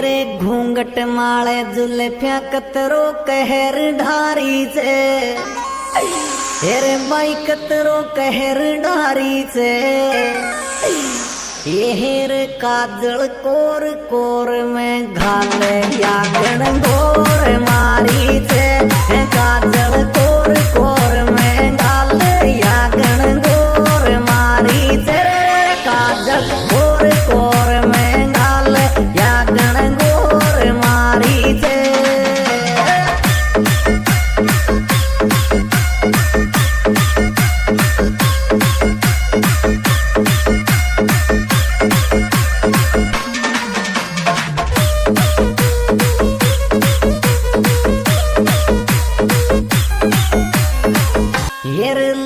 रे घूंघट माले जुल्फिया कतरो कहर ढारी से रे बाई कतरो कहर ढारी से येर काजल कोर कोर में घाले या गण गोर मारी से काजल कोर कोर में घाले या गण गोर मारी से काजल कोर कोर में घाले या गण गोर मारी से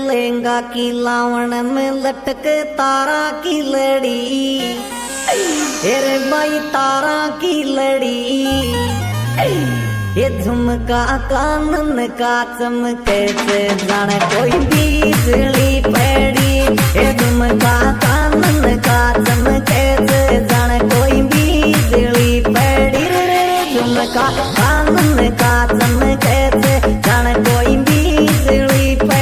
लहंगा की लावण में लटक तारा की लड़ी रे बाई तारा की लड़ी ये झुमका कानन का चमके से जाने कोई बिजली पड़ी ये झुमका कानन का चमके से जाने कोई बिजली पड़ी रे झुमका कानन का चमके से जाने कोई बिजली पड़ी।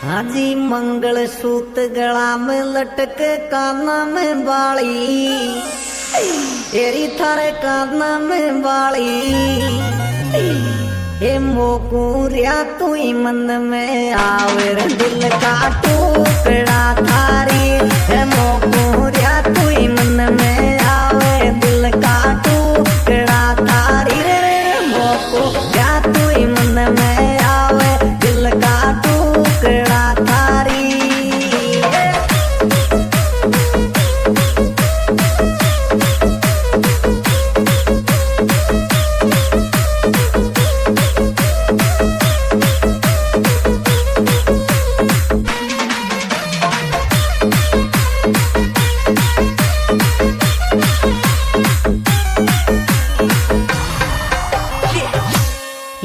हाजी मंगल सूत्र गला में लटक काना में बाली तेरी थारे काना में बाली हे मोकुरिया तू ही मन में आवर दिल का टुकड़ा थारी हे मोकुरिया तू ही मन में आवे दिल का टुकड़ा थारी रे मोकुरिया तू ही मन में आवे दिल का टुकड़ा थारी।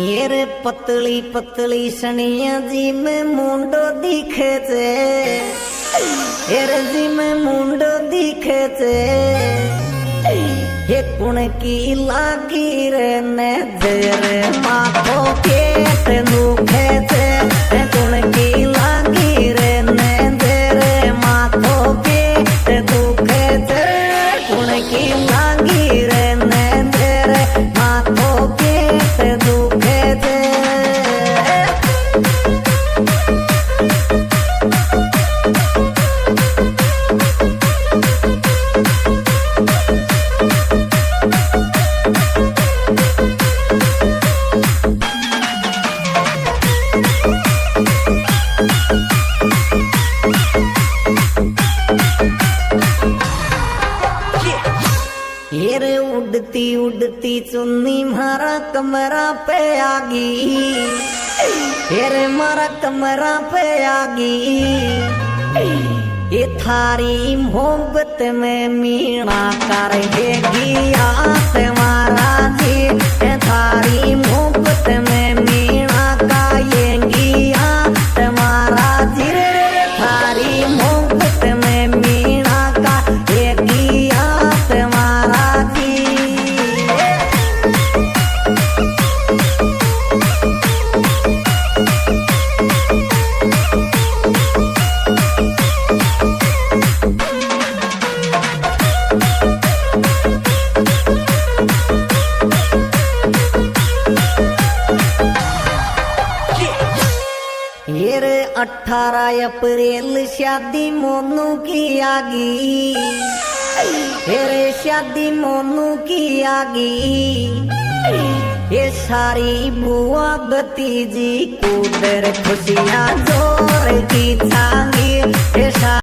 ये रे पतली पतली सनिया जी में मुंडो दिखे थे ये रे जी में मुंडो दिखे थे ये कुण की लागी रे नजर माथों के दुखे थे कुण की लागी रे नजर माथों के दुखे थे कुण की लागी रे नजर माथों के दुखे थे। ये रे उड़ती उड़ती चुन्नी मारा कमरा पे आगी ये रे मारा कमरा पे आगी ये थारी मोहब्बत में मीणा करेगी आस मारा जी ये थारी मोहब्बत में मीणा गाएगी आस मारा जी रे थारी मोहब्बत में मीणा गाएगी आस मारा जी। ये रे 18 अप्रैल शादी मोनू की आगी ये रे शादी मोनू की आगी ये सारी बुआ भतीजी कूदर खुशियाँ जो